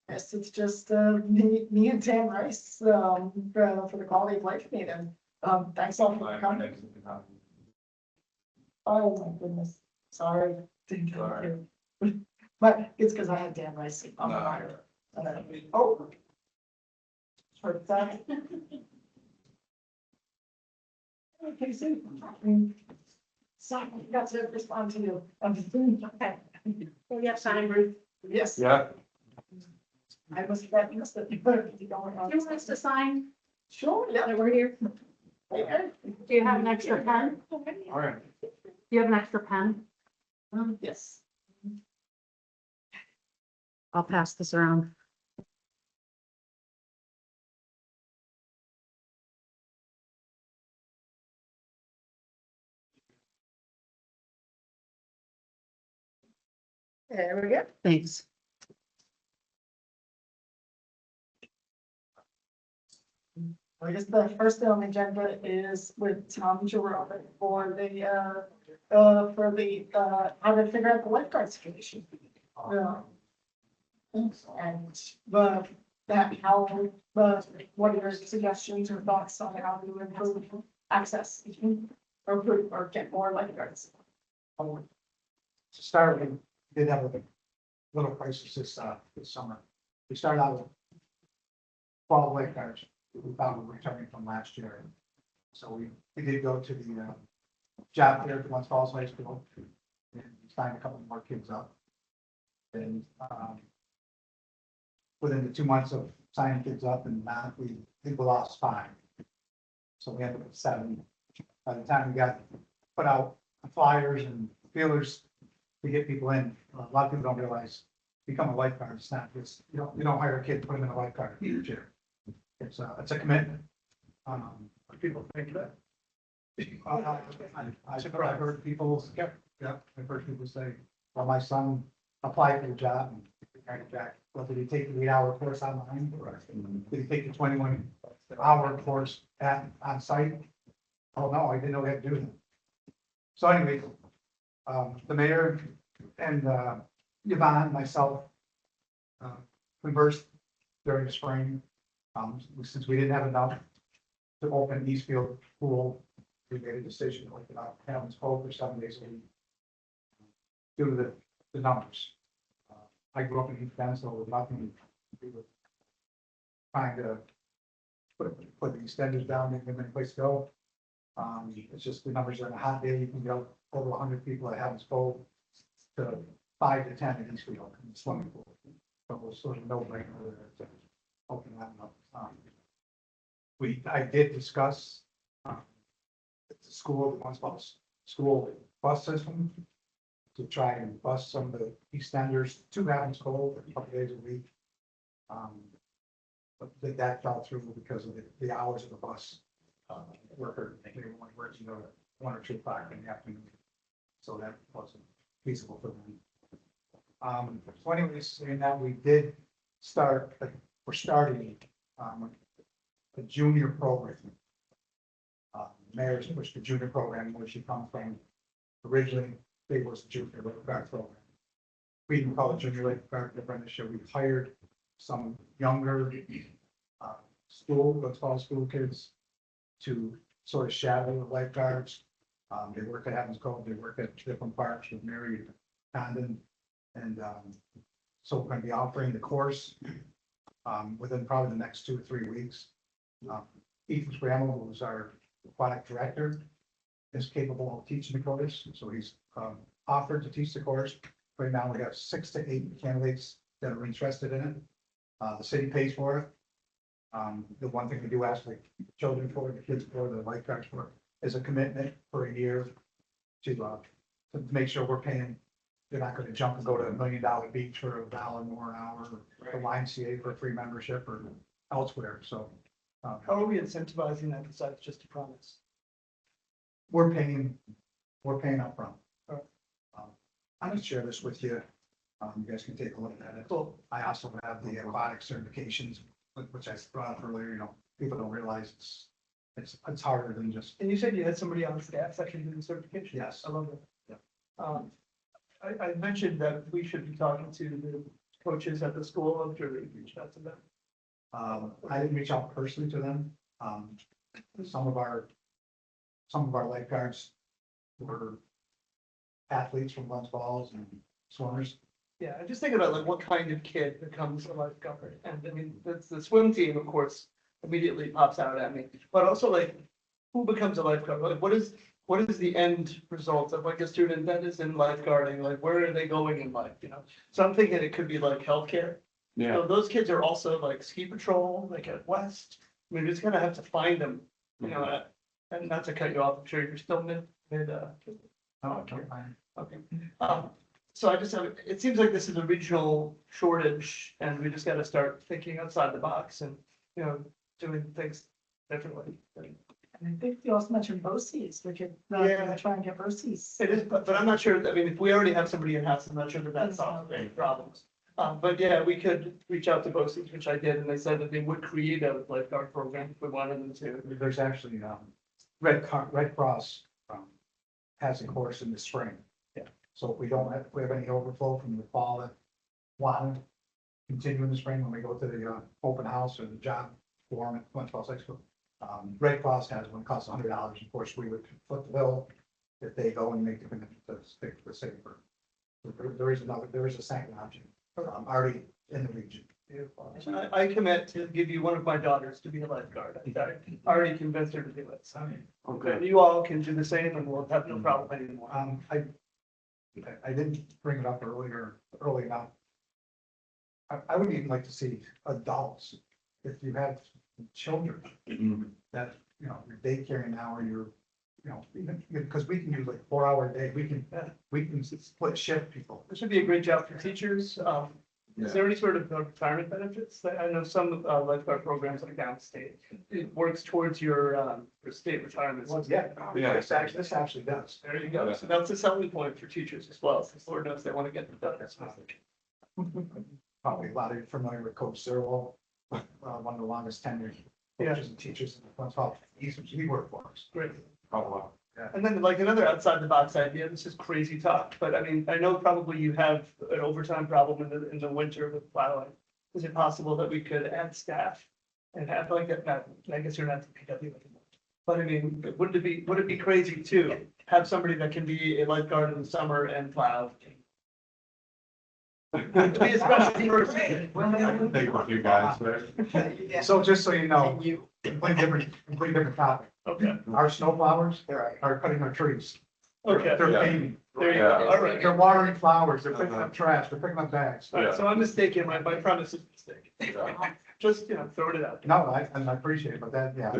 Yes, it's just, me and Tam Rice, for the quality of life meeting. Thanks all for coming. Oh, my goodness, sorry. Didn't get Sorry. you. But it's because I had Dan Rice on the line. Oh. Heard that. Okay, so. Sorry, I got to respond to you. Okay. Well, you have sign, Bruce. Yes. Yeah. I must have missed it. You don't Do you want us to sign Sure, yeah. that we're here? Yeah. Do you have an extra pen? All right. Do you have an extra pen? Yes. I'll pass this around. There we go. Thanks. I guess the first thing on the agenda is with Tom Jerome for how to figure out the lifeguard situation. And what are your suggestions or thoughts on how to improve access or get more lifeguards? To start, we did have a little crisis this summer. We started out with 12 lifeguards we found were returning from last year. So we did go to the job fair at Glens Falls High School and signed a couple more kids up. And within the 2 months of signing kids up and that, we think we lost 5. So we ended up with 7. By the time we got put out flyers and feelers to get people in, a lot of people don't realize become a lifeguard. It's not just, you don't hire a kid, put them in a lifeguard chair. It's a commitment. People think that. I've heard people, yeah, I've heard people say, well, my son applied for the job and well, did he take the 8-hour course online? Did he take the 21-hour course on site? Oh, no, I didn't know we had to do that. So anyway, the mayor and Yvonne, myself, conversed during the spring. Since we didn't have enough to open Eastfield Pool, we made a decision to open up Havens Cove for 7 days a week due to the numbers. I grew up in East Bend, so with nothing, we were trying to put the extenders down, make them in a place to go. It's just the numbers are on a hot day, you can go over 100 people at Havens Cove to 5 to 10 at Eastfield in the swimming pool. So it was sort of no brainer to open that up. I did discuss the school, school bus system to try and bus some of the Eastenders to Havens Cove a couple days a week. But that fell through because of the hours of the bus worker. They were only working 1 or 2 o'clock in the afternoon, so that wasn't feasible for them. So anyways, in that we did start, we're starting a junior program. Mayor's pushed the junior program, where she comes from. Originally, it was a junior lifeguard program. We didn't call it junior lifeguard apprenticeship. We hired some younger let's call it school kids to sort of shadow the lifeguards. They work at Havens Cove, they work at different parks with Mary Condon. And so we're going to be offering the course within probably the next 2 or 3 weeks. Ethan Scramble, who's our aquatic director, is capable of teaching the course. So he's offered to teach the course. Right now, we have 6 to 8 candidates that are interested in it. The city pays for it. The one thing we do ask the children for, the kids for, the lifeguards for, is a commitment for a year to make sure we're paying. They're not going to jump and go to $1 million beach for $1 more an hour, or the YMCA for a free membership, or elsewhere. So How are we incentivizing that besides just a promise? we're paying upfront. Alright. I'm going to share this with you. You guys can take a look at it. Cool. I also have the aquatic certifications, which I brought up earlier. People don't realize it's harder than just. And you said you had somebody on staff that can do the certification? Yes. I love it. Yep. I mentioned that we should be talking to the coaches at the school, I'm sure they reached out to them. I didn't reach out personally to them. Some of our lifeguards were athletes from Glens Falls and swimmers. Yeah, I just think about like what kind of kid becomes a lifeguard, and I mean, that's the swim team, of course, immediately pops out at me, but also like, who becomes a lifeguard? Like, what is the end result of like a student that is in lifeguarding, like, where are they going in life, you know? So I'm thinking it could be like healthcare. Yeah, So those kids are also like ski patrol, like at West, I mean, we're just gonna have to find them, you know, and not to cut you off, I'm sure you're still mid. Oh, okay, fine. Okay, so I just have, it seems like this is a regional shortage and we just gotta start thinking outside the box and, you know, doing things differently. And I think you also mentioned BOCES, we could, Yeah. try and get BOCES. It is, but I'm not sure, I mean, if we already have somebody in-house, I'm not sure that that solves any problems. But yeah, we could reach out to BOCES, which I did, and they said that they would create a lifeguard program if we wanted them to. There's actually, Red Cross, has a course in the spring. Yeah. So if we have any overflow from the fall that want to continue in the spring, when we go to the, open house or the job forum at Glens Falls High School. Red Cross has one, costs $100, of course, we would foot the bill if they go and make the commitment to stick to the safer. There is a second option, already in the region. And I commit to give you one of my daughters to be a lifeguard. I already convinced her to do it, so. okay. You all can do the same and we'll have no problem anymore. I didn't bring it up early enough. I would even like to see adults, if you have children Mhm. that, you know, you're daycaring now or you're, you know, even, because we can do like 4 hour day, we can split shift people. This would be a great job for teachers. Is there any sort of retirement benefits? I know some lifeguard programs like downstate, it works towards your state retirement. Well, system. yeah, this actually does. There you go. So that's a selling point for teachers as well. So Lord knows they want to get it done. Probably a lot of you familiar with Coach Zerlo, one of the longest tenured coaches and teachers in the Glens Falls. He worked for us. Great. Oh, wow. And then like another outside the box idea, this is crazy talk, but I mean, I know probably you have an overtime problem in the winter with plowing. Is it possible that we could add staff and have like that, I guess you're not the PW anymore. But I mean, would it be crazy to have somebody that can be a lifeguard in the summer and plow? To be a special person. Take a few guys there. So just so you know, completely different topic. Okay, Our snow plowers are cutting our trees. okay. They're Yeah. paving. There you Yeah. go. All right. They're watering flowers. They're picking up trash. They're picking up bags. All right, so I'm mistaken, my premise is mistaken. Yeah. Just, you know, throwing it out. No, I appreciate it, but that, yeah,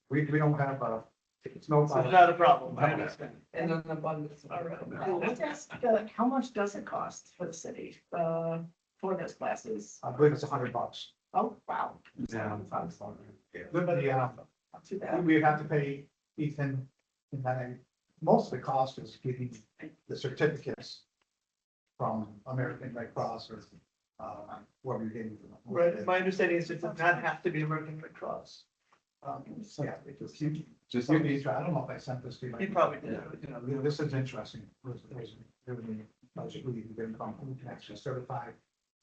we don't have snow So plowers. it's not a problem, I understand. And an abundance, all right. Let's ask, how much does it cost for the city, for those classes? I believe it's $100. Oh, wow. Yeah. Not too bad. We have to pay Ethan, and then most of the cost is getting the certificates from American Red Cross or, wherever you're getting them. Right, my understanding is it does not have to be American Red Cross. So, yeah, because you, Just, I don't know if I sent this to you. He probably did, you know. This is interesting. There's really budget we need to get from, who can actually certify.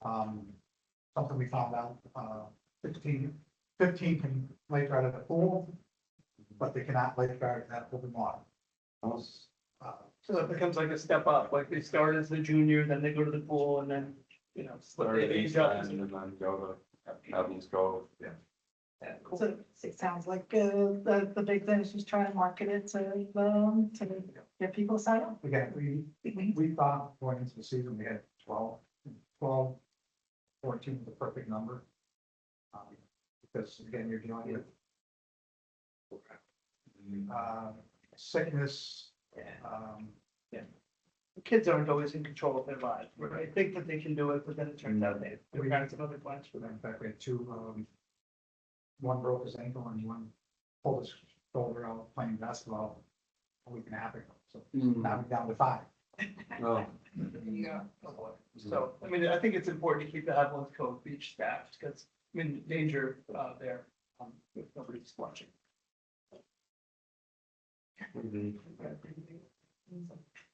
Something we found out, 15 can lifeguard at the pool, but they cannot lifeguard at open water. So it becomes like a step up, like they start as the junior, then they go to the pool and then, you know, slip start the at age East up. End and then go to Evans Cove. Yeah, cool. So it sounds like, the big thing is just trying to market it to get people to sign up. Again, we thought going into the season, we had 12, 14 is the perfect number. Because again, you're dealing with sickness. The kids aren't always in control of their lives, right? I think that they can do it, but then it turns out their parents have other plans for them. In fact, we had two, one broke his ankle and one pulled his shoulder out playing basketball a week and a half ago. So now we're down to 5. Oh, Yeah. So, I mean, I think it's important to keep the Haviland Cove Beach staffed, because, I mean, danger there, if nobody's watching. mhm.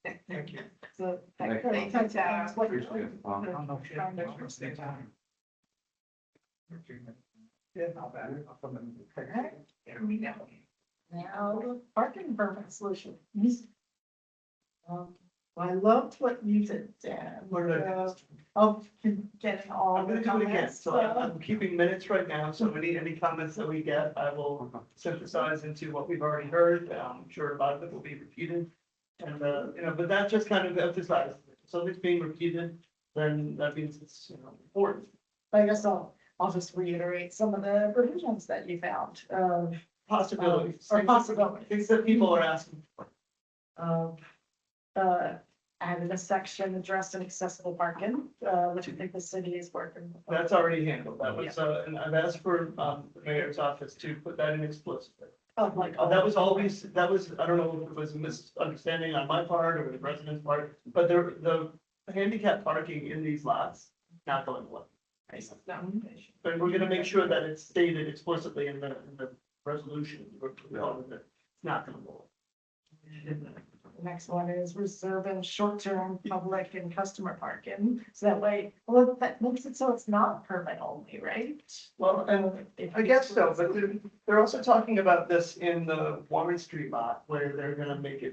Thank you. So. Thank Thank you. Appreciate it. I don't know if you have to stay time. Yeah. Not bad. I'll come in. Here we go. Now, parking permit solution. I loved what you did, Dan. What did I do? Of getting all I'm the gonna do it again, comments. so I'm keeping minutes right now, so any comments that we get, I will synthesize into what we've already heard. I'm sure a lot of it will be repeated. And, but that just kind of emphasizes, if something's being repeated, then that means it's, important. I guess I'll just reiterate some of the revisions that you found, Possibilities. or possibilities. Things that people are asking. Added a section addressed inaccessible parking, which I think the city is working. with. That's already handled. That was, and I've asked for, the mayor's office to put that in explicitly. Of like. That was always, I don't know if it was a misunderstanding on my part or the resident's part, but the handicap parking in these lots, not going away. But we're gonna make sure that it's stated explicitly in the resolution, that it's not gonna go away. The next one is reserving short-term public and customer parking, so that way, well, that makes it so it's not permit only, right? Well, and I guess so, but they're also talking about this in the Warren Street lot, where they're gonna make it